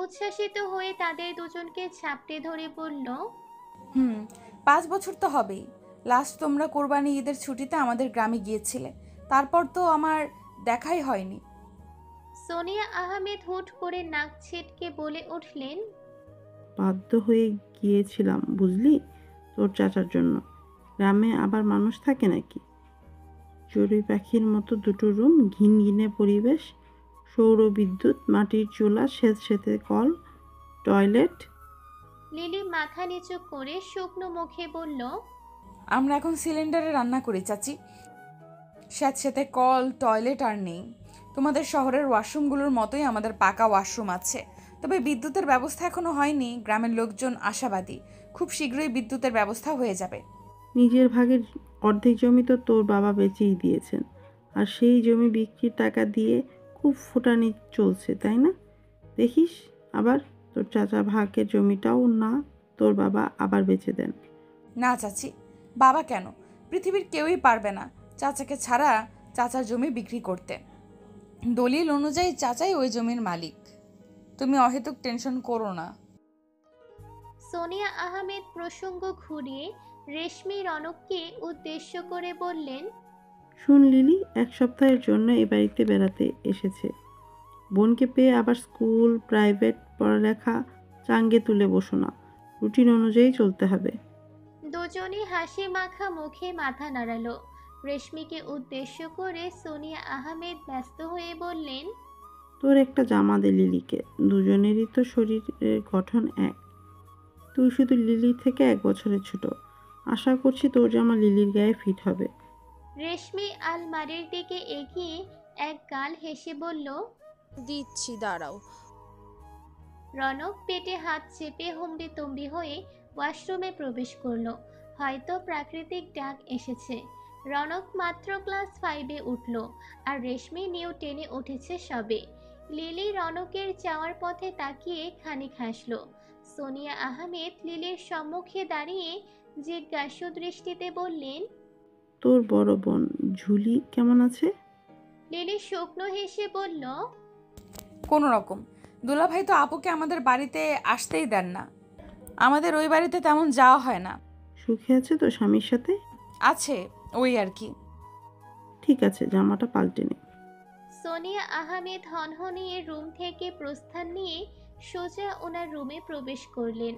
উচ্ছ্বাসিত হয়ে তাদের দুজনকে ঝাপটে ধরে বলল, 5 বছর তো হবেই। লাস্ট তোমরা কোরবানি ঈদের ছুটিতে আমাদের গ্রামে গিয়েছিলে, তারপর তো আমার দেখাই হয়নি। সোনিয়া আহমেদ হুট করে নাক ছিটকে বলে উঠলেন, বাধ্য হয়ে গিয়েছিলাম বুঝলি, তোর চাচার জন্য। গ্রামে আবার মানুষ থাকে নাকি? চড়ুই পাখির মতো দুটো রুম, ঘিনঘিনে পরিবেশ, সৌর বিদ্যুৎ, মাটির চুলা, স্যাঁতসেঁতে কল, টয়লেট। লিলি মাথা নিচু করে শুকনো মুখে বলল, আমরা এখন সিলিন্ডারে রান্না করি চাচি। স্যাঁতস্যাঁতে কল, টয়লেট আর নেই। তোমাদের শহরের ওয়াশরুমগুলোর মতোই আমাদের পাকা ওয়াশরুম আছে, তবে বিদ্যুতের ব্যবস্থা এখনো হয়নি। গ্রামের লোকজন আশাবাদী, খুব শীঘ্রই বিদ্যুতের ব্যবস্থা হয়ে যাবে। নিজের ভাগের অর্ধেক জমি তো তোর বাবা বেচেই দিয়েছেন, আর সেই জমি বিক্রির টাকা দিয়ে খুব ফুটানি চলছে, তাই না? দেখিস আবার তোর চাচা ভাগের জমিটাও না তোর বাবা আবার বেচে দেন। না চাচি, বাবা কেন, পৃথিবীর কেউই পারবে না চাচাকে ছাড়া চাচার জমি বিক্রি করতে। দলিল অনুযায়ী চাচাই ওই জমির মালিক। তুমি অহেতুক টেনশন করো না। সোনিয়া আহমেদ প্রসঙ্গ ঘুরিয়ে রেশমি রনককে উদ্দেশ্য করে বললেন, শুন লিলি, 1 সপ্তাহের জন্য এ বাড়িতে বেড়াতে এসেছে। বোনকে পেয়ে আবার স্কুল, প্রাইভেট পড়ালেখা চাঙ্গে তুলে বসো না, রুটিন অনুযায়ী চলতে হবে। দুজনই হাসি মাখা মুখে মাথা নাড়ালো। রেশমিকে উদ্দেশ্য করে সোনিয়া আহমেদ ব্যস্ত হয়ে বললেন, তোর একটা জামা দে লিলিকে, দুজনেরই তো শরীরের গঠন এক। তুই শুধু লিলির থেকে 1 বছরের ছোট, আশা করছি তোর জামা লিলির গায়ে ফিট হবে। রেশমি আলমারির দিকে এগিয়ে এক গাল হেসে বলল, দিচ্ছি, দাঁড়াও। রনক পেটে হাত চেপে হুমড়ি হয়ে ওয়াশরুমে প্রবেশ করলো। হয়তো প্রাকৃতিক ডাক এসেছে। রনক মাত্র ক্লাস 5-এ উঠল, আর রেশমি নিউ 10-এ উঠেছে সবে। লিলি রনকের যাওয়ার পথে তাকিয়ে খানিক হাসল। সোনিয়া আহমেদ লিলির সম্মুখে দাঁড়িয়ে জিজ্ঞাসু দৃষ্টিতে বললেন, তোর বড় বোন ঝুলি কেমন আছে? লিলি শুকনো হেসে বলল, কোনো রকম। দুলাভাই তো আপুকে আমাদের বাড়িতে আসতেই দেন না। আমাদের ওই বাড়িতে তেমন যাওয়া হয় না। সুখে আছে তো স্বামীর সাথে? আছে, ওই আর কি। ঠিক আছে, জামাটা পাল্টে নে। সোনিয়া আহমেদ হনহনিয়ে রুম থেকে প্রস্থান নিয়ে সোজা ওনার রুমে প্রবেশ করলেন।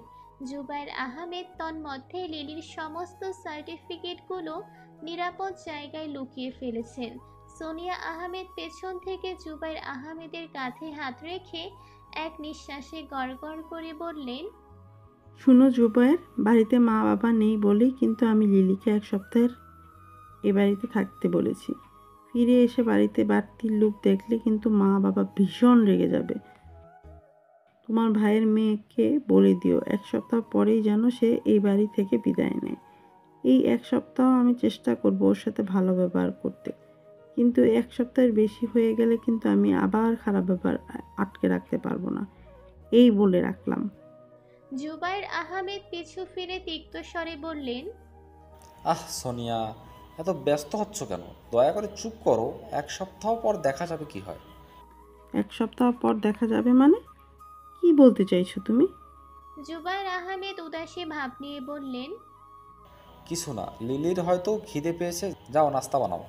জুবায়ের আহমেদ তন্মধ্যে লিলির সমস্ত সার্টিফিকেটগুলো নিরাপদ জায়গায় লুকিয়ে ফেলেছেন। সোনিয়া আহমেদ পেছন থেকে জুবায়ের আহমেদের কাঁধে হাত রেখে এক নিঃশ্বাসে গড়গড় করে বললেন, শুনো জুবায়ের, বাড়িতে মা বাবা নেই বলেই কিন্তু আমি লিলিকে 1 সপ্তাহের এ বাড়িতে থাকতে বলেছি। ফিরে এসে বাড়িতে বাড়তির লোক দেখলে কিন্তু মা বাবা ভীষণ রেগে যাবে। তোমার ভাইয়ের মেয়েকে বলে দিও 1 সপ্তাহ পরেই যেন সে এই বাড়ি থেকে বিদায় নেয়। এই 1 সপ্তাহ আমি চেষ্টা করব ওর সাথে ভালো ব্যবহার করতে, কিন্তু 1 সপ্তাহের বেশি হয়ে গেলে কিন্তু আমি আবার খারাপ ব্যবহার আটকে রাখতে পারবো না, এই বলে রাখলাম। জুবায়ের আহমেদ পিছু ফিরে তিক্ত স্বরে বললেন, সোনিয়া, এত ব্যস্ত হচ্ছ কেন? দয়া করে চুপ করো। 1 সপ্তাহ পর দেখা যাবে কি হয়। 1 সপ্তাহ পর দেখা যাবে মানে? কি বলতে চাইছো তুমি? জুবায়ের আহমেদ উদাসী ভাব নিয়ে বললেন, কিছু না, লিলির হয়তো খিদে পেয়েছে, যাও নাস্তা বানাও।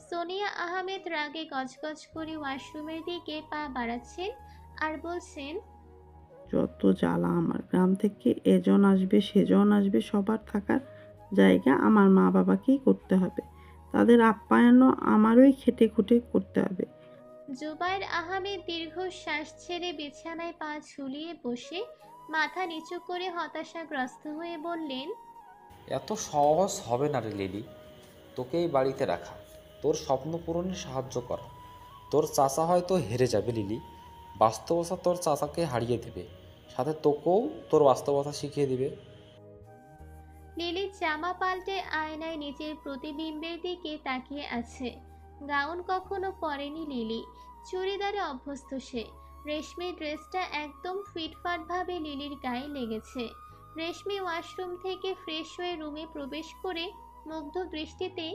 সোনিয়া আহমেদ রাগে গজগজ করে ওয়াশরুমের দিকে পা বাড়াচ্ছেন আর বলছেন, যত জ্বালা আমার! গ্রাম থেকে এজন আসবে সেজন আসবে, সবার থাকার জায়গা আমার মা বাবাকেই করতে হবে, তাদের আপ্যায়নও আমারই খেটে খুঁটে করতে হবে। জুবায়ের আহমেদ দীর্ঘশ্বাস ছেড়ে বিছানায় পা ঝুলিয়ে বসে মাথা নিচু করে হতাশাগ্রস্ত হয়ে বললেন, এত সহজ হবে না রে লিলি, তোকে এই বাড়িতে রাখা, তোর স্বপ্ন পূরণে সাহায্য করা। তোর চাচা হয়তো হেরে যাবে লিলি, বাস্তবতা তোর চাচাকে হারিয়ে দেবে, সাথে তোকেও তোর বাস্তবতা শিখিয়ে দিবে। লিলি জামা পাল্টে আয়নায় নিজের প্রতিবিম্বের দিকে তাকিয়ে আছে। গাউন কখনো পরেনি লিলি, চুড়িদারে অভ্যস্ত সে। রেশমি ড্রেসটা একদম ফিটফাট ভাবে লিলির গায়ে লেগেছে। রেশমি ওয়াশরুম থেকে ফ্রেশ হয়ে রুমে প্রবেশ করে মুগ্ধ দৃষ্টিতে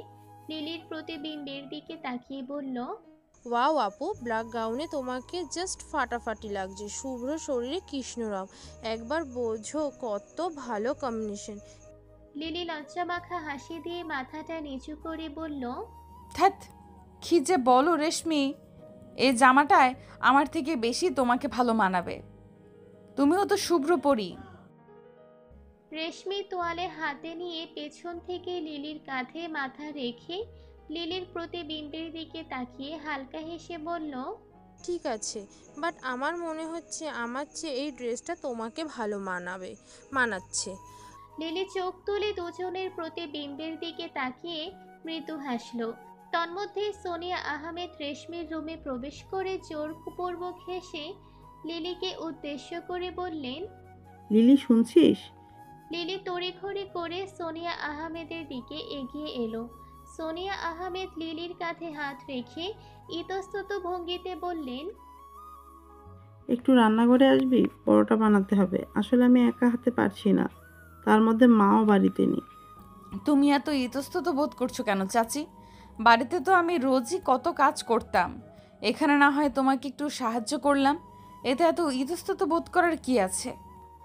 লিলির প্রতিবিম্বের দিকে তাকিয়ে বলল, ওয়াও আপু, ব্ল্যাক গাউনে তোমাকে জাস্ট ফাটাফাটি লাগছে, শুভ্র শরীরে কৃষ্ণরং, একবার বোঝো কত ভালো কম্বিনেশন। লিলি লজ্জামাখা হাসি দিয়ে মাথাটা নিচু করে বলল, ধ্যাত, কি যে বলো রেশমি, এই জামাটায় আমার থেকে বেশি তোমাকে ভালো মানাবে। তুমিও তো শুভ্র পরি। রেশমি তোয়ালে হাতে নিয়ে পেছন থেকে লিলির কাঁধে মাথা রেখে লিলির প্রতিবিম্বের দিকে তাকিয়ে হালকা হেসে বলল, ঠিক আছে, বাট আমার মনে হচ্ছে আমার চেয়ে এই ড্রেসটা তোমাকে ভালো মানাচ্ছে। লিলি চোখ তুলে দুজনের প্রতিবিম্বের দিকে তাকিয়ে মৃদু হাসল। তন্মধ্যে সোনিয়া আহমেদ রেশমির রুমে প্রবেশ করে জোরপূর্বক হেসে লিলিকে উদ্দেশ্য করে বললেন, লিলি শুনছিস? লিলি তড়িঘড়ি করে সোনিয়া আহমেদের দিকে এগিয়ে এলো। সোনিয়া আহমেদ লিলির কাঁধে হাত রেখে ইতস্তত ভঙ্গিতে বললেন, একটু রান্নাঘরে আসবি, পরোটা বানাতে হবে। আসলে আমি একা হাতে পারছি না, তার মধ্যে মাও বাড়িতে নেই। তুমি এত ইতস্তত বোধ করছো কেন চাচি? বাড়িতে তো আমি রোজই কত কাজ করতাম, এখানে না হয় তোমাকে একটু সাহায্য করলাম, এতে এত ইতস্তত বোধ করার কি আছে?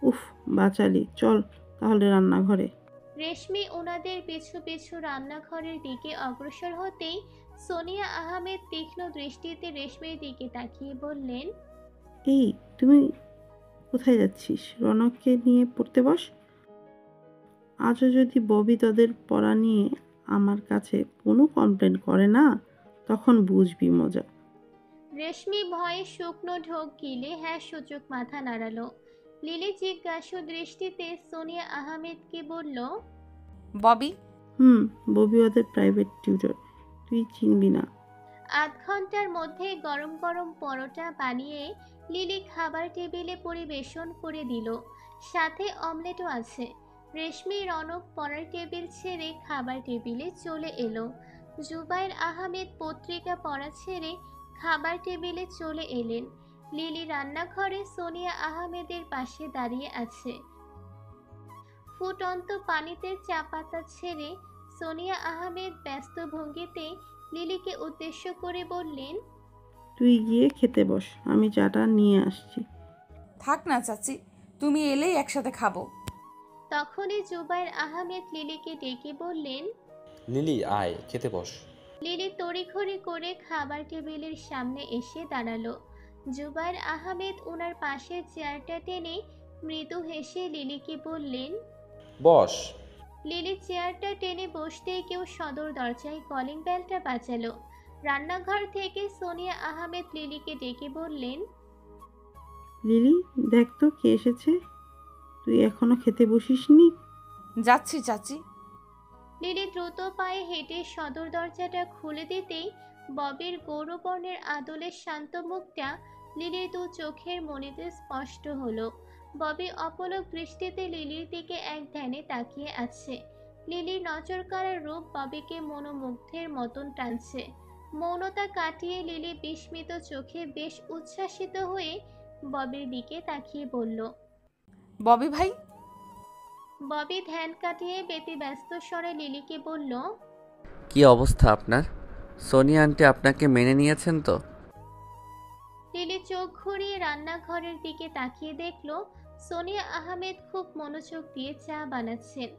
উফ, বাঁচালি, চল তাহলে রান্নাঘরে। রেশমি ওনাদের পিছু পিছু রান্নাঘরের দিকে অগ্রসর হতেই সোনিয়া আহমেদ তীক্ষ্ণ দৃষ্টিতে রেশমির দিকে তাকিয়ে বললেন, এই তুমি কোথায় যাচ্ছিস? রনককে নিয়ে পড়তে বস। আজও যদি ববি তোদের পড়া নিয়ে আমার কাছে কোনো কমপ্লেন করে না, তখন বুঝবি মজা। রেশমি ভয়ে শুকনো ঢোক গিলে হ্যাঁ সূচক মাথা নাড়ালো। লিলি জিজ্ঞাসু দৃষ্টিতে সোনিয়া আহমেদকে বলল, ববি? ববি ওদের প্রাইভেট টিউটর, তুই চিনবি না। আধ ঘন্টার মধ্যে গরম গরম পরোটা বানিয়ে লিলি খাবার টেবিলে পরিবেশন করে দিল। সাথে অমলেটও আছে। রেশমি রনক পড়ার টেবিল ছেড়ে খাবার টেবিলে চলে এলো। জুবাইর আহমেদ পত্রিকা পড়া ছেড়ে খাবার টেবিলে চলে এলেন। লিলি রান্নাঘরে সোনিয়া আহমেদের পাশে দাঁড়িয়ে আছে। ফুটন্ত পানিতে চা পাতা ছেড়ে সোনিয়া আহমেদ ব্যস্ত ভঙ্গিতে লিলিকে উদ্দেশ্য করে বললেন, তুই গিয়ে খেতে বস, আমি চাটা নিয়ে আসছি। থাক না চাচি, তুমি এলেই একসাথে খাবো। তখনই জুবাইর আহমেদ লিলিকে ডেকে বললেন, লিলি আয় খেতে বস। লিলি তড়িঘড়ি করে খাবার টেবিলের সামনে এসে দাঁড়ালো। জুবাইর আহমেদ ওনার পাশের চেয়ারটা টেনে মৃদু হেসে লিলিকে বললেন, বস। লিলি চেয়ারটা টেনে বসতেই কেউ সদর দরজায় কলিং বেলটা বাজালো। রান্নাঘর থেকে সোনিয়া আহমেদ লিলিকে ডেকে বললেন, লিলি, দেখ তো কে এসেছে, তুই এখনো খেতে বসিসনি? যাচ্ছি চাচি। লিলি দ্রুত পায়ে হেঁটে সদর দরজাটা খুলে দিতেই ববির গৌরবর্ণের আদলের শান্ত মুখটা লিলির দু চোখের মনিতে স্পষ্ট হলো। ববি অপলক দৃষ্টিতে লিলির দিকে এক ধ্যানে তাকিয়ে আছে। লিলির নজরকাড়া রূপ ববিকে মনোমুগ্ধের মতন টানছে। মৌনতা কাটিয়ে লিলি বিস্মিত চোখে বেশ উচ্ছ্বাসিত হয়ে ববির দিকে তাকিয়ে বলল, ববি ভাই? ববি ধ্যান কাটিয়ে ব্যতিব্যস্ত স্বরে লিলিকে বলল, কি অবস্থা আপনার? সোনিয়া আন্টি আপনাকে মেনে নিয়েছেন তো? লিলি চোখ ঘুরিয়ে রান্নাঘরের দিকে তাকিয়ে দেখল সোনিয়া আহমেদ খুব মনোযোগ দিয়ে চা বানাচ্ছেন।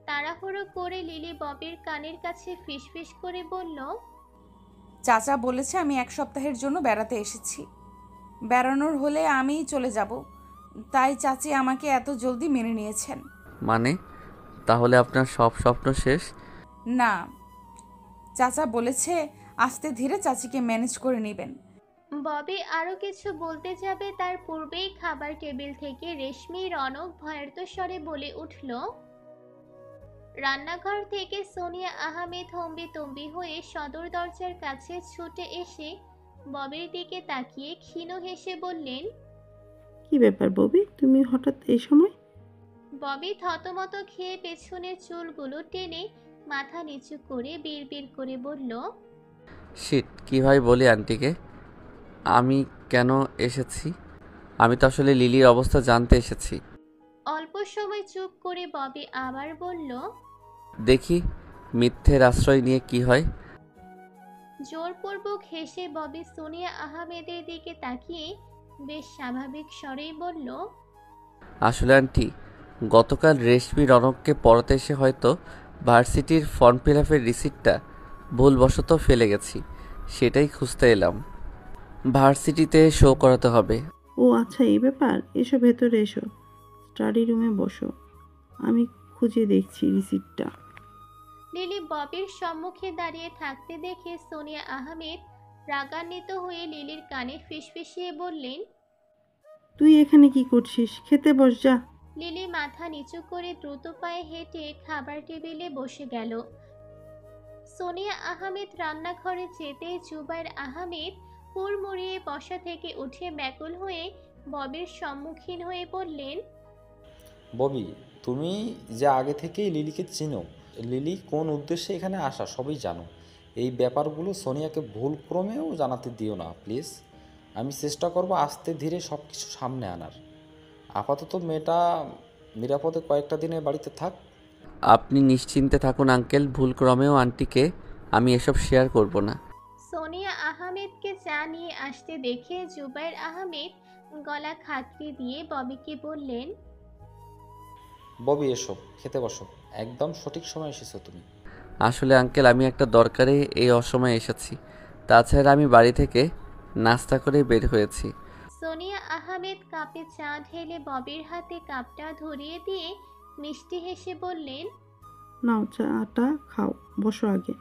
তাড়াহুড়ো করে লিলি ববির কানের কাছে ফিসফিস করে বলল, চাচা বলেছে আমি এক সপ্তাহের জন্য বেড়াতে এসেছি, বেড়ানোর হলে আমিই চলে যাব, তাই চাচি আমাকে এত জলদি মেনে নিয়েছেন। মানে তাহলে আপনার সব স্বপ্ন শেষ? না, চাচা বলেছে আস্তে ধীরে চাচিকে ম্যানেজ করে নেবেন। ববি আরো কিছু বলতে যাবে তার পূর্বেই খাবার টেবিল থেকে রেশমি রনক ভয়ার্ত স্বরে বলে উঠল। রান্নাঘর থেকে সোনিয়া আহমেদ হম্বিতম্বি হয়ে সদর দরজার কাছে ছুটে এসে ববির দিকে তাকিয়ে ক্ষীণ হেসে বললেন, কি ব্যাপার ববি, তুমি হঠাৎ এই সময়? ববি থতমত খেয়ে পেছনের চুলগুলো টেনে মাথা নিচু করে বিড়বিড় করে বলল, শিট, কীভাবে বলি আন্টিকে আমি কেন এসেছি? আমি তো আসলে লিলির অবস্থা জানতে এসেছি। অল্প সময় চুপ করে ববি আবার বলল, দেখি মিথ্যের আশ্রয় নিয়ে কি হয়। জোরপূর্বক হেসে ববি সোনিয়া আহমেদের দিকে তাকিয়ে বেশ স্বাভাবিক স্বরেই বলল, আসলে আন্টি, গতকাল রেশমি রনককে পড়াতে এসে হয়তো ভার্সিটির ফর্ম ফিল আপের রিসিপ্টটা ভুলবশত ফেলে গেছি, সেটাই খুঁজতে এলাম। ভার্সিটিতে শো করাতে হবে। ও আচ্ছা, এই ব্যাপার। এসো ভেতরে এসো, স্টাডি রুমে বসো, আমি খুঁজে দেখছি রিসিপ্টটা। লিলি ববির সম্মুখে দাঁড়িয়ে থাকতে দেখে সোনিয়া আহমেদ রাগান্বিত হয়ে লিলির কানে ফিসফিসিয়ে বললেন, তুই এখানে কি করছিস? খেতে বস যা। লিলি মাথা নিচু করে দ্রুত পায়ে হেঁটে খাবার টেবিলে বসে গেল। সোনিয়া আহমেদ রান্নাঘরে যেতেই জুবাইর আহমেদ হুড়মুড়িয়ে বসা থেকে উঠে ব্যাকুল হয়ে ববির সম্মুখীন হয়ে বললেন, ববি, তুমি যে আগে থেকেই লিলিকে চিনো, লিলি কোন উদ্দেশ্যে এখানে আসা সবই জানো। এই ব্যাপারগুলো সোনিয়াকে ভুল ক্রমেও জানাতে দিও না প্লিজ। আমি চেষ্টা করব আস্তে ধীরে সব কিছু সামনে আনার। আপাতত মেয়েটা নিরাপদে কয়েকটা দিনে বাড়িতে থাক। আপনি নিশ্চিন্তে থাকুন আঙ্কেল, ভুলক্রমেও আন্টিকে আমি এসব শেয়ার করব না। সোনিয়া আহমেদকে চা নিয়ে আসতে দেখে জুবাইর আহমেদ গলা খাঁকড়ে দিয়ে ববিকে বললেন, ববি এসো, খেতে বসো। একদম সঠিক সময় এসেছো তুমি। আসলে আঙ্কেল, আমি একটা দরকারে এই অসময়ে এসেছি। তাছাড়া আমি বাড়ি থেকে নাস্তা করে বের হয়েছি। সোনিয়া আহমেদ কাপে চা ঢেলে ববির হাতে কাপটা ধরিয়ে দিয়ে মিষ্টি হেসে বললেন। নাও চাটা খাও, বসো আগে।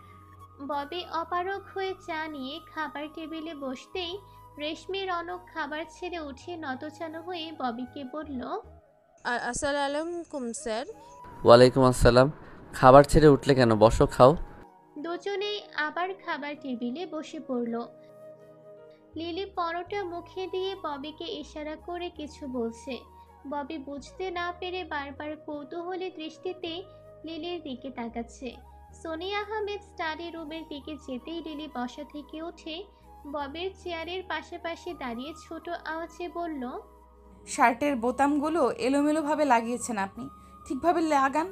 ববি অপারগ হয়ে চা নিয়ে খাবার টেবিলে বসতেই রেশমি রনক খাবার ছেড়ে উঠে নতজানু হয়ে ববিকে বলল, আসসালামু আলাইকুম স্যার। ওয়ালাইকুম আসসালাম। খাবার ছেড়ে উঠলে কেন? বসো, খাও। দুজনেই আবার খাবার টেবিলে বসে পড়ল। লিলি পরোটা মুখে দিয়ে ববিকে ইশারা করে কিছু বলছে। ববি বুঝতে না পেরে বারবার কৌতূহলী দৃষ্টিতে লিলির দিকে তাকাচ্ছে। সোনিয়া আহমেদ স্টাডি রুমের দিকে যেতেই লিলি বসা থেকে উঠে ববির চেয়ারের পাশাপাশি দাঁড়িয়ে ছোট আওয়াজে বলল, শার্টের বোতামগুলো এলোমেলোভাবে লাগিয়েছেন আপনি, ঠিকভাবে লাগান,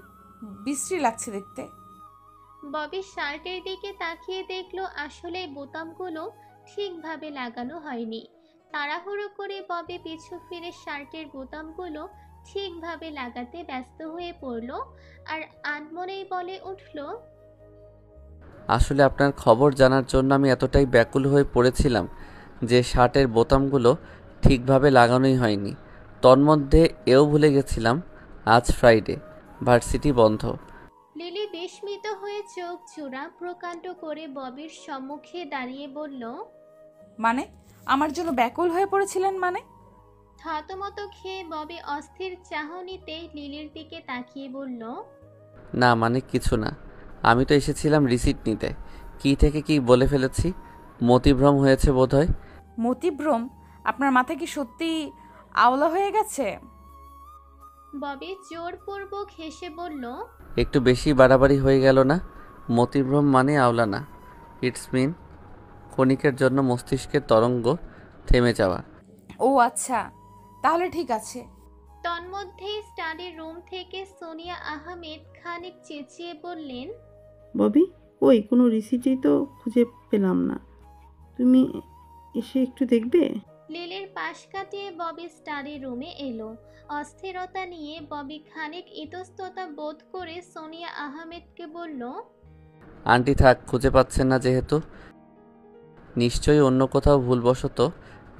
বিশ্রী লাগছে দেখতে। ববি শার্টের দিকে তাকিয়ে দেখলো আসলে বোতামগুলো ঠিকভাবে লাগানো হয়নি। তাড়াহুড়ো করে ববি পিছু ফিরে শার্টের বোতামগুলো ঠিকভাবে লাগাতে ব্যস্ত হয়ে পড়ল আর আনমনেই বলে উঠল, আসলে আপনার খবর জানার জন্য আমি এতটাই ব্যাকুল হয়ে পড়েছিলাম যে শার্টের বোতামগুলো ঠিকভাবে লাগানোই হয়নি। তন্মধ্যে এও ভুলে গেছিলাম আজ ফ্রাইডে, ভার্সিটি বন্ধ। লিলি বিস্মিত হয়ে চোখ জোড়া প্রকাণ্ড করে ববির সম্মুখে দাঁড়িয়ে বলল, মানে আমার জন্য ব্যাকুল হয়ে পড়েছিলেন মানে? থতমত খেয়ে ববি অস্থির চাহনিতে লিলির দিকে তাকিয়ে বলল, না মানে কিছু না, আমি তো এসেছিলাম রিসিট নিতে। কি থেকে কি বলে ফেলেছি, মতিভ্রম হয়েছে বোধহয়। মতিভ্রম? আপনার মাথা কি সত্যি আওলা হয়ে গেছে? ববি জোরপূর্বক হেসে বলল, একটু বেশি বাড়াবাড়ি হয়ে গেল না? মতিভ্রম মানে আওলা না, ইটস মিন ক্ষণিকের জন্য মস্তিষ্কের তরঙ্গ থেমে যাওয়া। ও আচ্ছা, তাহলে ঠিক আছে। তন্মধ্যেই স্টাডি রুম থেকে সোনিয়া আহমেদ খানিক চেঁচিয়ে বললেন, ববি, ওই কোনো রিসিটই তো খুঁজে পেলাম না, তুমি এসে একটু দেখবে? লিলির পাশ কাটিয়ে ববি স্টাডি রুমে এলো। অস্থিরতা নিয়ে ববি খানিক ইতস্ততা বোধ করে সোনিয়া আহমেদকে বলল, আন্টি থাক, খুঁজে পাচ্ছেন না যেহেতু নিশ্চয়ই অন্য কোথাও ভুলবশত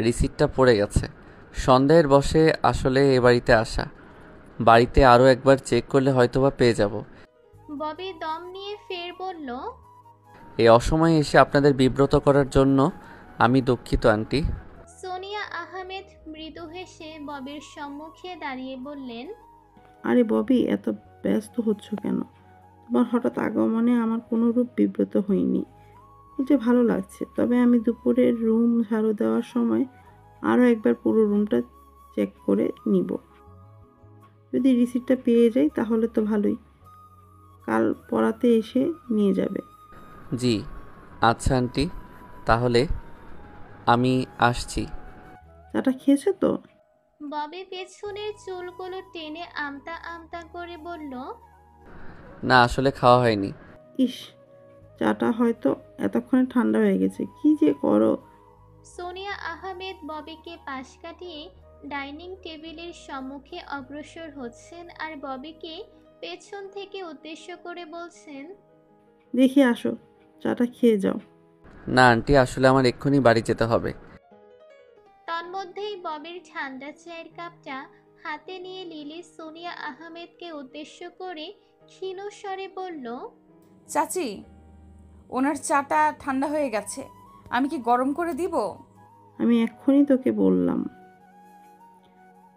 রিসিটটা পড়ে গেছে। সন্দেহের বশে আসলে এ বাড়িতে আসা, বাড়িতে আরও একবার চেক করলে হয়তোবা পেয়ে যাব। ববি দম নিয়ে ফের বলল, এই অসময়ে এসে আপনাদের বিব্রত করার জন্য আমি দুঃখিত আন্টি। সোনিয়া আহমেদ মৃদু হেসে ববির সম্মুখে দাঁড়িয়ে বললেন, আরে ববি, এত ব্যস্ত হচ্ছ কেন? তোমার হঠাৎ আগমনে আমার কোনো রূপ বিব্রত হয়নি, বলতে ভালো লাগছে। তবে আমি দুপুরে রুম ঝাড়ু দেওয়ার সময় আরও একবার পুরো রুমটা চেক করে নিব। যদি রিসিপ্টটা পেয়ে যাই তাহলে তো ভালোই, কাল পড়াতে এসে নিয়ে যাবে। জি আচ্ছা আন্টি, তাহলে আমি আসছি। চাটা খেয়েছো তো? ববি পেছনের চুলগুলো টেনে আমতা আমতা করে বলল, না আসলে খাওয়া হয়নি। ইস, চাটা হয়তো এতক্ষণে ঠান্ডা হয়ে গেছে। কি যে করো। সোনিয়া আহমেদ ববিকে পাশ কাটিয়ে ডাইনিং টেবিলের সম্মুখে অগ্রসর হচ্ছেন আর ববিকে পেছন থেকে উদ্দেশ্য করে বলছেন, দেখি আসো, চাটা খেয়ে যাও। না আন্টি, আসলে আমার এক্ষুনি বাড়ি যেতে হবে। তন্মধ্যেই ববির ঠান্ডা চায়ের কাপটা হাতে নিয়ে লিলি সোনিয়া আহমেদকে উদ্দেশ্য করে ক্ষীণ স্বরে বলল, চাচি, ওনার চাটা ঠান্ডা হয়ে গেছে, আমি কি গরম করে দিব? আমি এক্ষুনি তোকে বললাম,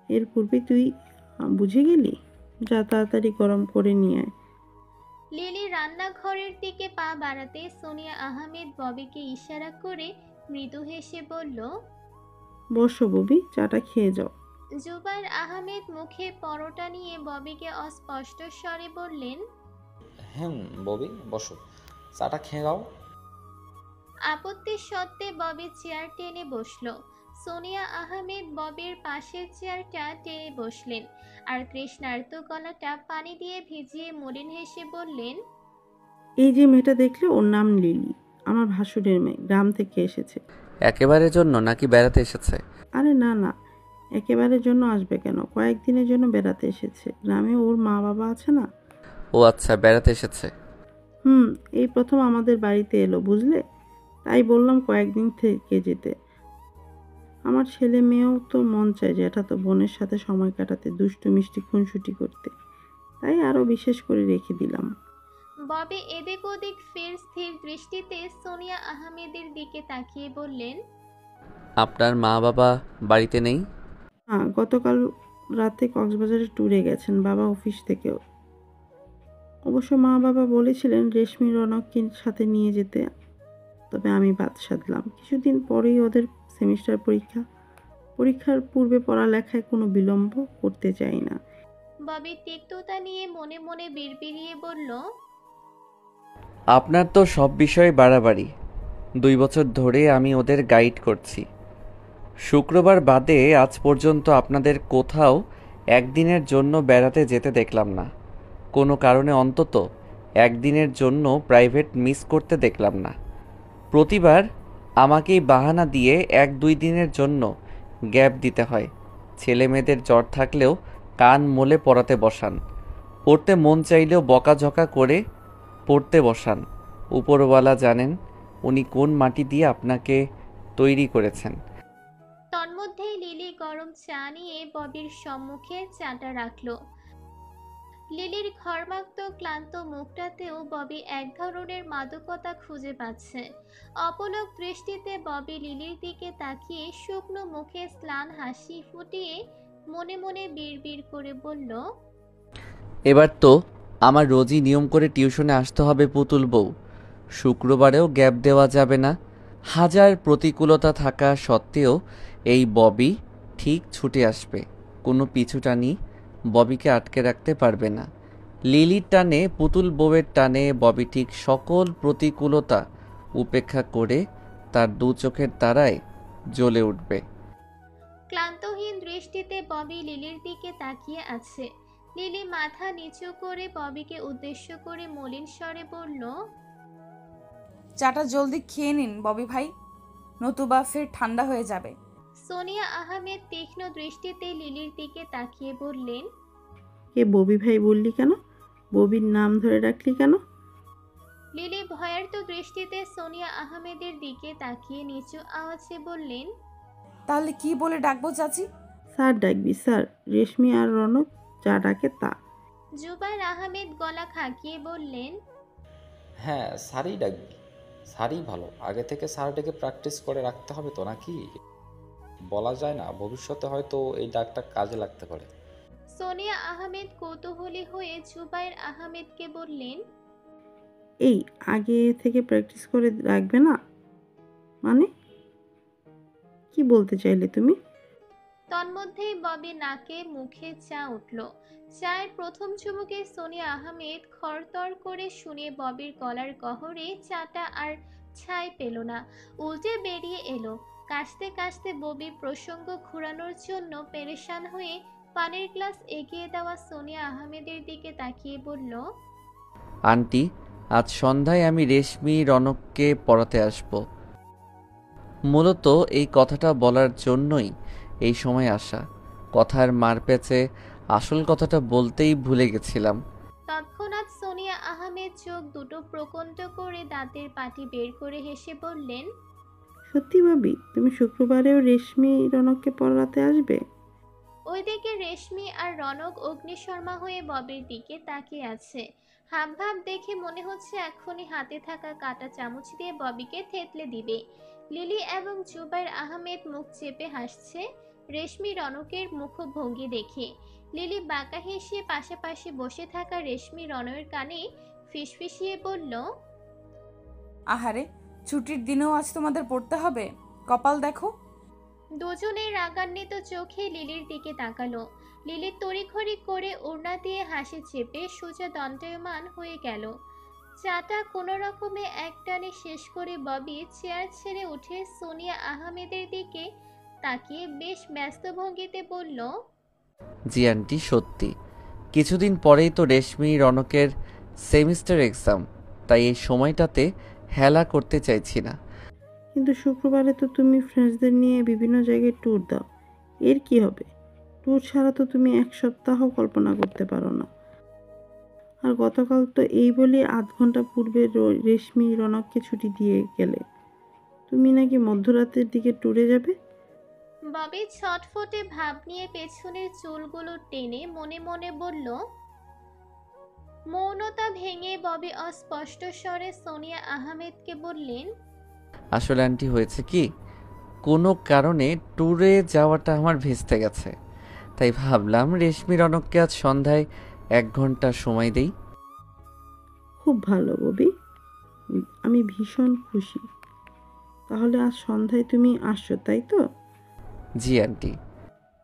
এর পূর্বে তুই বুঝে গেলি? যা তাড়াতাড়ি গরম করে নিয়ে আয়। লিলি রান্নাঘরের দিকে পা বাড়াতে সোনিয়া আহমেদ ববিকে ইশারা করে মৃদু হেসে বলল, বসো ববি, চাটা খেয়ে যাও। জুবাইর আহমেদ মুখে পরোটা নিয়ে ববিকে অস্পষ্ট স্বরে বললেন, ববি বসো, চাটা খেয়ে যাও। আপত্তি সত্ত্বে ববি চেয়ার টেনে বসলো। সোনিয়া আহমেদ ববির পাশের চেয়ারটা টেনে বসলেন আর তৃষ্ণার্ত গলাটা পানি দিয়ে ভিজিয়ে মলিন হেসে বললেন, এই যে মেয়েটা দেখলে, ওর নাম লিলি, আমার ভাসুরের মেয়ে, গ্রাম থেকে এসেছে। একেবারের জন্য নাকি বেড়াতে এসেছে? আরে না না, একেবারের জন্য আসবে কেন, কয়েকদিনের জন্য বেড়াতে এসেছে। গ্রামে ওর মা বাবা আছে না। ও আচ্ছা, বেড়াতে এসেছে। এই প্রথম আমাদের বাড়িতে এলো, বুঝলে? তাই বললাম কয়েকদিন থেকে যেতে। আমার ছেলে মেয়েও তো মন চায় যে এটা তো বোনের সাথে সময় কাটাতে, দুষ্টু মিষ্টি খুনসুটি করতে। তাই আরও বিশেষ করে রেখে দিলাম। ববি এদিক ওদিক ফের স্থির দৃষ্টিতে সোনিয়া আহমেদের দিকে তাকিয়ে বললেন, আপনার মা বাবা বাড়িতে নেই? হ্যাঁ, গতকাল রাতে কক্সবাজারে ট্যুরে গেছেন বাবা অফিস থেকেও। অবশ্য মা বাবা বলেছিলেন রেশমি রনককে সাথে নিয়ে যেতে, তবে আমি বাদ সাধলাম। কিছুদিন পরেই ওদের সেমিস্টার পরীক্ষা। পরীক্ষার পূর্বে পড়ালেখায় কোনো বিলম্ব করতে চাই না। ববি তিক্ততা নিয়ে মনে মনে বিড়বিড়িয়ে বলল, আপনার তো সব বিষয়ে বাড়াবাড়ি। 2 বছর ধরে আমি ওদের গাইড করছি। শুক্রবার বাদে আজ পর্যন্ত আপনাদের কোথাও একদিনের জন্য বেড়াতে যেতে দেখলাম না। কোনো কারণে অন্তত একদিনের জন্য প্রাইভেট মিস করতে দেখলাম না। প্রতিবার আমাকেই বাহানা দিয়ে 1-2 দিনের জন্য গ্যাপ দিতে হয়। ছেলে মেয়েদের জ্বর থাকলেও কান মলে পড়াতে বসান, পড়তে মন চাইলেও বকাঝকা করে পড়তে বসান। উপরওয়ালা জানেন উনি কোন মাটি দিয়ে আপনাকে তৈরি করেছেন। তন্মধ্যেই লিলি গরম চা নিয়ে ববির সম্মুখে চাটা রাখলো। লিলির ঘর্মাক্ত ক্লান্ত মুখটাতেও ববি এক ধরনের মাদকতা খুঁজে পাচ্ছে। অপলক দৃষ্টিতে ববি লিলির দিকে তাকিয়ে শুকনো মুখে স্লান হাসি ফুটিয়ে মনে মনে বিড়বিড় করে বলল, এবার তো আমার রোজই নিয়ম করে টিউশনে আসতে হবে পুতুল বউ। শুক্রবারেও গ্যাপ দেওয়া যাবে না। হাজার প্রতিকূলতা থাকা সত্ত্বেও এই ববি ঠিক ছুটে আসবে। কোনো পিছুটানি ববিকে আটকে রাখতে পারবে না। লিলির টানে, পুতুল বউয়ের টানে ববি ঠিক সকল প্রতিকূলতা উপেক্ষা করে তার 2 চোখের তারায় জ্বলে উঠবে। ক্লান্তহীন দৃষ্টিতে ববি লিলির দিকে তাকিয়ে আছে। লিলি মাথা নিচু করে ববিকে উদ্দেশ্য করে মলিন স্বরে বলল, চাটা জলদি খেয়ে নিন ববি ভাই, নতুবা ফের ঠান্ডা হয়ে যাবে। সোনিয়া আহমেদ তীক্ষ্ণ দৃষ্টিতে লিলির দিকে তাকিয়ে বললেন, কে ববি ভাই বললি কেন? ববির নাম ধরে ডাকলি কেন? লিলি ভয়ার্ত দৃষ্টিতে সোনিয়া আহমেদের দিকে তাকিয়ে নিচু আওয়াজে বললেন, তাহলে কি বলে ডাকবো চাচি? স্যার ডাকবি স্যার। রেশমি আর রনক যা ডাকে তা। জুবাইর আহমেদ গলা খাকিয়ে বললেন, স্যারই ডাকবি, স্যারই ভালো। আগে থেকে স্যার ডেকে প্র্যাকটিস করে রাখতে হবে তো, নাকি? বলা যায় না, ভবিষ্যতে হয়তো এই ডাকটা কাজে লাগতে পারে। সোনিয়া আহমেদ কৌতূহলী হয়ে জুবাইর আহমেদকে বললেন, এই আগে থেকে প্র্যাকটিস করে রাখবে না মানে? কি বলতে চাইলে তুমি? তন্মধ্যেই ববি নাকে মুখে চা উঠল। চায়ের প্রথম চুমুকে সোনিয়া আহমেদ খরতর করে শুনে ববির গলার গহরে চাটা আর ছাই পেল না, উল্টে বেরিয়ে এলো। কাশতে কাশতে ববি প্রসঙ্গ ঘুরানোর জন্য পেরেশান হয়ে পানির গ্লাস এগিয়ে দেওয়া সোনিয়া আহমেদের দিকে তাকিয়ে বলল, আন্টি, আজ সন্ধ্যায় আমি রেশমি রনককে পড়াতে আসব। মূলত এই কথাটা বলার জন্যই এই সময় আসা। কথার মারপ্যাচে আসল কথাটা বলতেই ভুলে গেছিলাম। তৎক্ষণাৎ সোনিয়া আহমেদ চোখ দুটো প্রকণ্ড করে দাঁতের পাটি বের করে হেসে বললেন, সত্যি ভাবি, তুমি শুক্রবারেও রেশমি রনককে পড়াতে আসবে? ওইদিকে রেশমি আর রনক অগ্নিশর্মা হয়ে ববির দিকে তাকিয়ে আছে। হাবভাব দেখে মনে হচ্ছে এক্ষুনি হাতে থাকা কাঁটা চামচ দিয়ে ববিকে থেতলে দিবে। লিলি এবং জুবাইর আহমেদ মুখ চেপে হাসছে রেশমি রনকের মুখভঙ্গি দেখে। লিলি বাঁকা হেসে পাশাপাশি বসে থাকা রেশমি রনকের কানে ফিসফিসিয়ে বলল, আহারে, ছুটির দিনেও আজ তোমাদের পড়তে হবে? কপাল দেখো। দুজনের রাগান্বিত চোখে লিলির দিকে তাকালো। লিলি তড়িঘড়ি করে ওড়না দিয়ে হাসি চেপে সোজা দণ্ডায়মান হয়ে গেল। চাটা কোনো রকমে একটানে শেষ করে ববি চেয়ার ছেড়ে উঠে সোনিয়া আহমেদের দিকে তাকিয়ে বেশ ব্যস্ত ভঙ্গিতে বলল, জি আন্টি, সত্যি। কিছুদিন পরেই তো রেশমি রনকের সেমিস্টার এক্সাম, তাই এই সময়টাতে হেলা করতে চাইছি না। কিন্তু শুক্রবারে তো তুমি ফ্রেন্ডসদের নিয়ে বিভিন্ন জায়গায় ট্যুর দাও, এর কি হবে? ট্যুর ছাড়া তো তুমি এক সপ্তাহ কল্পনা করতে পারো না। আর গতকাল তো এই বলে আধ ঘন্টা পূর্বে রেশমি রনককে ছুটি দিয়ে গেলে তুমি নাকি মধ্যরাতের দিকে ট্যুরে যাবে। ববি ছটফটে ভাব নিয়ে পেছনের চুলগুলো টেনে মনে মনে বলল। মৌনতা ভেঙে ববি অস্পষ্ট স্বরে সোনিয়া আহমেদকে বললেন, আসলে আন্টি হয়েছে কি, কোনো কারণে ট্যুরে যাওয়াটা আমার ভেস্তে গেছে, তাই ভাবলাম রেশমি রনককে আজ সন্ধ্যায় 1 ঘন্টা সময় দেই। খুব ভালো ববি, আমি ভীষণ খুশি। তাহলে আজ সন্ধ্যায় তুমি আসছো, তাই তো? জি আন্টি।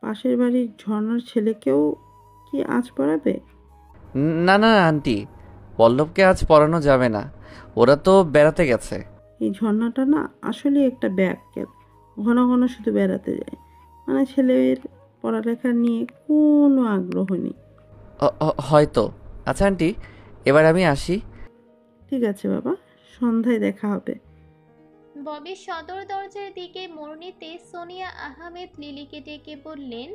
পাশের বাড়ির ঝর্ণার ছেলেকেও কি আজ পড়াবে? না না আন্টি, পল্লবকে আজ পড়ানো যাবে না, ওরা তো বেড়াতে গেছে। এই ঝর্ণাটা না আসলে একটা ব্যাককেল, ঘন ঘন শুধু বেড়াতে যায়, মানে ছেলের পড়ালেখা নিয়ে কোনো আগ্রহ নেই। হয়তো। আচ্ছা আন্টি, এবার আমি আসি। ঠিক আছে বাবা, সন্ধ্যায় দেখা হবে। ববি সদর দরজার দিকে মোড় নিতে সোনিয়া আহমেদ লিলিকে ডেকে বললেন,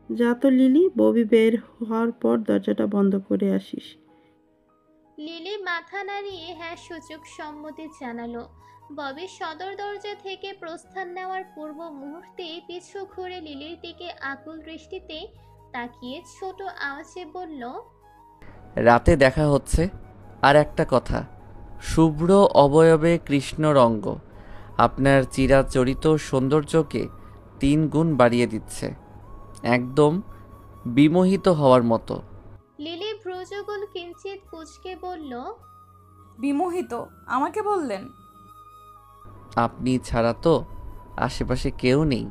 যা তো লিলি, ববি বের হওয়ার পর দরজাটা বন্ধ করে আসিস। লিলি মাথা নাড়িয়ে হ্যাঁ সূচক সম্মতি জানালো। ববি সদর দরজা থেকে প্রস্থান নেওয়ার পূর্ব মুহূর্তে পিছু ঘুরে লিলির দিকে আকুল দৃষ্টিতে তাকিয়ে ছোট আওয়াজে বলল, রাতে দেখা হচ্ছে। আর একটা কথা, শুভ্র অবয়বে কৃষ্ণ রঙ্গ আপনার চিরাচরিত সৌন্দর্যকে 3 গুণ বাড়িয়ে দিচ্ছে, একদম বিমোহিত হওয়ার মতো। লিলি ভ্রুযুগল কিঞ্চিত কুঁচকে বলল, বিমোহিত? আমাকে বললেন? আপনি ছাড়া তো আশেপাশে কেউ নেই।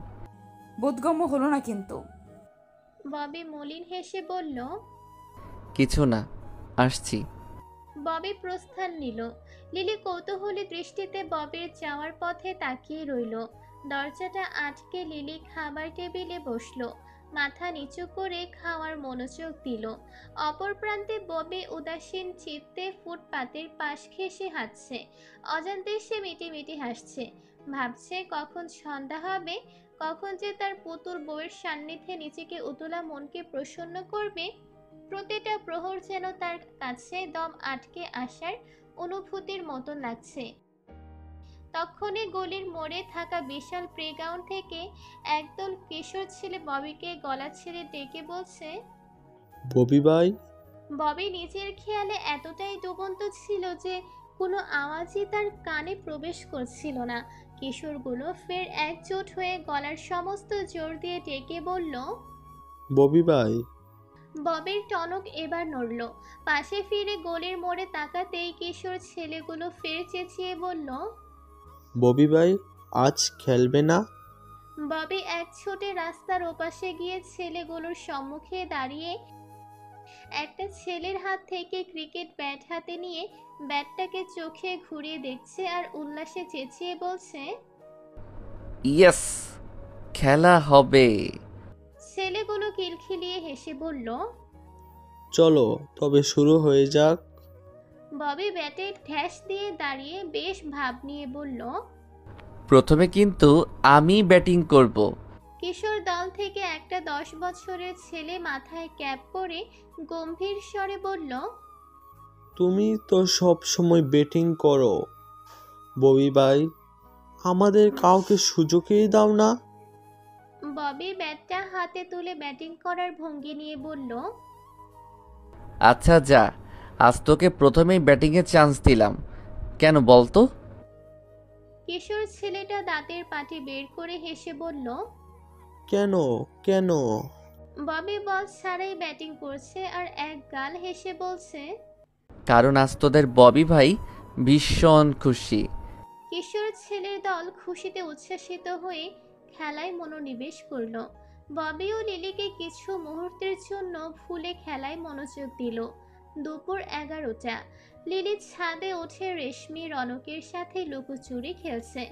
বোধগম্য হলো না কিন্তু। ববি মলিন হেসে বলল। কিছু না, আসছি। ববি প্রস্থান নিল। লিলি কৌতূহলী দৃষ্টিতে ববির যাওয়ার পথে তাকিয়ে রইল। দরজাটা আটকে লিলি খাবার টেবিলে বসলো, মাথা নিচু করে খাওয়ার মনোযোগ দিল। অপর প্রান্তে ববি উদাসীন চিত্তে ফুটপাতের পাশ ঘেঁষে হাঁটছে। অজান্তে সে মিটিমিটি হাসছে, ভাবছে কখন সন্ধ্যা হবে, কখন যে তার পুতুল বউয়ের সান্নিধ্যে নিজেকে উতলা মনকে প্রসন্ন করবে। প্রতিটা প্রহর যেন তার কাছে দম আটকে আসার অনুভূতির মতো লাগছে। তখনই গলির মোড়ে থাকা বিশাল প্লেগ্রাউন্ড থেকে একদল কিশোর ছেলে ববিকে গলা ছেড়ে ডেকে বলছে, ববি ভাই। ববি নিজের খেয়ালে এতটাই ডুবন্ত ছিল যে কোনো আওয়াজই তার কানে প্রবেশ করছিল না। কিশোরগুলো ফের একজোট হয়ে গলার সমস্ত জোর দিয়ে ডেকে বলল, ববি ভাই। ববির টনক এবার নড়ল। পাশে ফিরে গলির মোড়ে তাকাতেই কিশোর ছেলেগুলো ফের চেঁচিয়ে বলল, ববি ভাই, আজ খেলবে না? ববি এক ছোটে রাস্তার ওপাশে গিয়ে ছেলেগুলোর সম্মুখে দাঁড়িয়ে একটা ছেলের হাত থেকে ক্রিকেট ব্যাট হাতে নিয়ে ব্যাটটাকে চোখে ঘুরিয়ে দেখছে আর উল্লাসে চেঁচিয়ে বলছে, ইয়েস, খেলা হবে। ছেলেগুলো কিলখিলিয়ে হেসে বলল, চলো তবে শুরু হয়ে যাক। ববি ব্যাটে ঠ্যাস দিয়ে দাঁড়িয়ে বেশ ভাব নিয়ে বলল। প্রথমে কিন্তু আমি ব্যাটিং করব। কিশোর দল থেকে একটা 10 বছরের ছেলে মাথায় ক্যাপ পরে গম্ভীর স্বরে বলল। তুমি তো সব সময় ব্যাটিং করো ববি ভাই, আমাদের কাউকে সুযোগই দাও না। ববি ব্যাটটা হাতে তুলে ব্যাটিং করার ভঙ্গি নিয়ে বলল। আচ্ছা যা, আজ তোকে প্রথমেই ব্যাটিংয়ের চান্স দিলাম, কেন বলতো? কিশোর ছেলেটা দাঁতের পাটি বের করে হেসে বলল। কেন কেন? ববি বল ছাড়াই ব্যাটিং করছে আর এক গাল হেসে বলছে। কারণ আজ তোদের ববি ভাই ভীষণ খুশি। কিশোর ছেলের দল খুশিতে উচ্ছ্বাসিত হয়ে খেলায় মনোনিবেশ করল। ববি ও লিলিকে কিছু মুহূর্তের জন্য ভুলে খেলায় মনোযোগ দিল। দুপুর 11টা। লিলি ছাদে উঠে রেশমি রনকের সাথে লুকোচুরি খেলছে।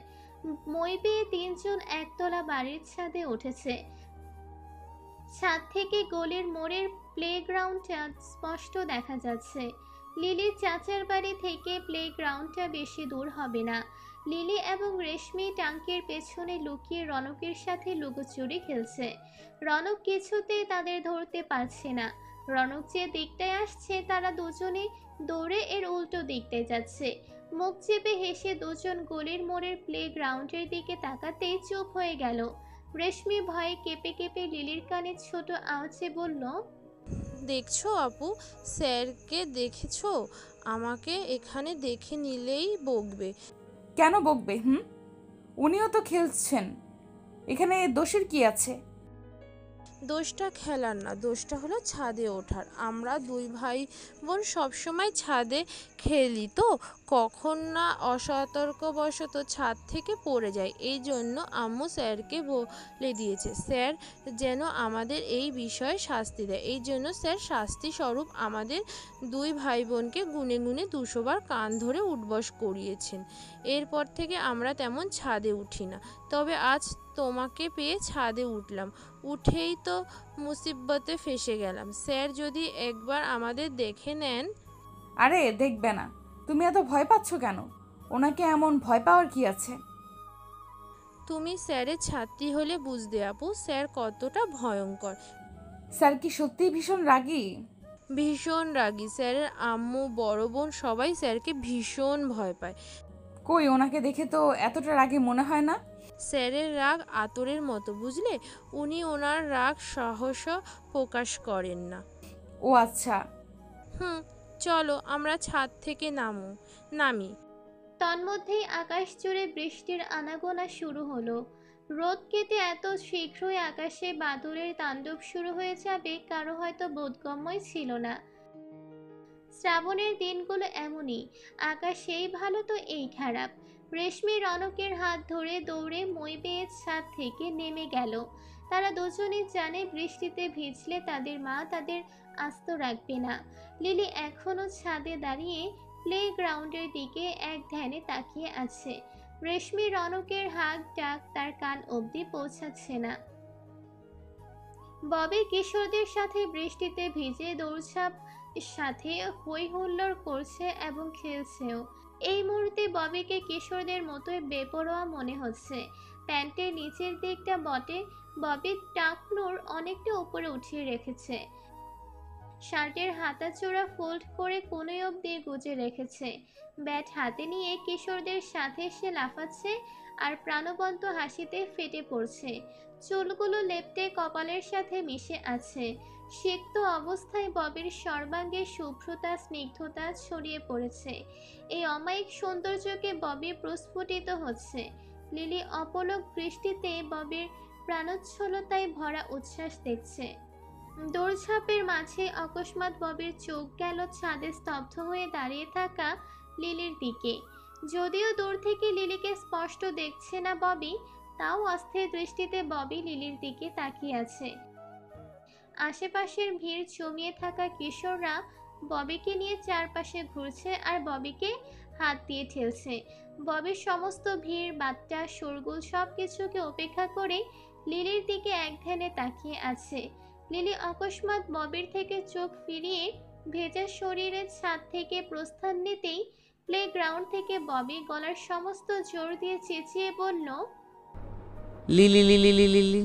মই পেয়ে 3 জন একতলা বাড়ির ছাদে উঠেছে। ছাদ থেকে গলির মোড়ের প্লেগ্রাউন্ডটা স্পষ্ট দেখা যাচ্ছে। লিলির চাচার বাড়ি থেকে প্লেগ্রাউন্ডটা বেশি দূর হবে না। লিলি এবং রেশমি ট্যাঙ্কের পেছনে লুকিয়ে রনকের সাথে লুকোচুরি খেলছে। রনক কিছুতেই তাদের ধরতে পারছে না। রনক যে দিকটায় আসছে তারা দুজনে দৌড়ে এর উল্টো দিকটায় যাচ্ছে। মুখ চেপে হেসে দুজন গলির মোড়ের প্লেগ্রাউন্ডের দিকে তাকাতেই চুপ হয়ে গেল। রেশমি ভয়ে কেঁপে কেঁপে লিলির কানে ছোট আওয়াজে বলল। দেখছো আপু, স্যারকে দেখেছো? আমাকে এখানে দেখে নিলেই বকবে। কেন বকবে? উনিও তো খেলছেন, এখানে দোষের কি আছে? দোষটা খেলার না, দোষটা হলো ছাদে ওঠার। আমরা 2 ভাই বোন সবসময় ছাদে খেলি তো, কখন না অসতর্কবশত ছাদ থেকে পড়ে যায়। এই জন্য আম্মু স্যারকে বলে দিয়েছে স্যার যেন আমাদের এই বিষয়ে শাস্তি দেয়। এই জন্য স্যার শাস্তি স্বরূপ আমাদের 2 ভাই বোনকে গুনে গুনে 200 বার কান ধরে উঠবস করিয়েছেন। এরপর থেকে আমরা তেমন ছাদে উঠি না। তবে আজ তোমাকে পেয়ে ছাদে উঠলাম, উঠেই তো মুসিবতে ফেসে গেলাম। স্যার যদি একবার আমাদের দেখে নেন। আরে দেখবে না, তুমি এত ভয় পাচ্ছ কেন? ওনাকে এমন ভয় পাওয়ার কি আছে? তুমি স্যারের ছাত্রী হলে বুঝতে আপু, স্যার কতটা ভয়ঙ্কর। স্যার কি সত্যিই ভীষণ রাগী? ভীষণ রাগী। স্যারের আম্মু, বড় বোন সবাই স্যারকে ভীষণ ভয় পায়। কই, ওনাকে দেখে তো এতটা রাগী মনে হয় না। স্যারের রাগ আতরের মতো, বুঝলে? উনি ওনার রাগ সহসা প্রকাশ করেন না। ও আচ্ছা। চলো আমরা ছাদ থেকে নামি। তন্মধ্যেই আকাশ জুড়ে বৃষ্টির আনাগোনা শুরু হলো। রোদ কেটে এত শীঘ্রই আকাশে বাদলের তাণ্ডব শুরু হয়ে যাবে কারো হয়তো বোধগম্যই ছিল না। শ্রাবণের দিনগুলো এমনই, আকাশ এই ভালো তো এই খারাপ। রেশমি রনকের হাত ধরে দৌড়ে মই বেয়ে ছাদ থেকে নেমে গেল। তারা দুজনেই জানে বৃষ্টিতে ভিজলে তাদের মা তাদের আস্ত রাখবে না। লিলি এখনো ছাদে দাঁড়িয়ে প্লেগ্রাউন্ডের দিকে এক ধ্যানে তাকিয়ে আছে। রেশমি রনকের হাত ডাক তার কান অবধি পৌঁছাচ্ছে না। ববি কিশোরদের সাথে বৃষ্টিতে ভিজে দৌড়ঝাঁপ সাথে হই হুল্লোড় করছে এবং খেলছেও। এই মুহূর্তে ববিকে কিশোরদের মতোই বেপরোয়া মনে হচ্ছে। প্যান্টের নিচের দিকটা বটে ববি টাকনুর অনেকটা উপরে উঠিয়ে রেখেছে। শার্টের হাতাচোরা ফোল্ড করে কোণে অবধি গুজে রেখেছে। ব্যাট হাতে নিয়ে কিশোরদের সাথে সে লাফাচ্ছে আর প্রাণবন্ত হাসিতে ফেটে পড়ছে। চুলগুলো লেপ্টে কপালের সাথে মিশে আছে। সিক্ত অবস্থায় ববির সর্বাঙ্গে শুভ্রতা স্নিগ্ধতা ছড়িয়ে পড়েছে। এই অমায়িক সৌন্দর্যকে ববি প্রস্ফুটিত হচ্ছে। লিলি অপলক দৃষ্টিতে ববির প্রাণোচ্ছলতায় ভরা উচ্ছ্বাস দেখছে। দৌড়ঝাঁপের মাঝে অকস্মাৎ ববির চোখ গেল ছাদে স্তব্ধ হয়ে দাঁড়িয়ে থাকা লিলির দিকে। যদিও দূর থেকে লিলিকে স্পষ্ট দেখছে না ববি, তাও অস্থির দৃষ্টিতে ববি লিলির দিকে তাকিয়ে আছে। আশেপাশের ভিড় জমিয়ে থাকা কিশোররা ববিকে নিয়ে চারপাশে ঘুরছে আর ববিকে হাত দিয়ে ঠেলছে। ববির সমস্ত ভিড় বাচ্চা শোরগোল সবকিছুকে উপেক্ষা করে লিলির দিকে এক ধ্যানে তাকিয়ে আছে। লিলি অকস্মাৎ ববির থেকে চোখ ফিরিয়ে ভেজা শরীরের ছাদ থেকে প্রস্থান নিতেই প্লেগ্রাউন্ড থেকে ববি গলার সমস্ত জোর দিয়ে চেঁচিয়ে বলল, লিলি লিলি লিলি লিলি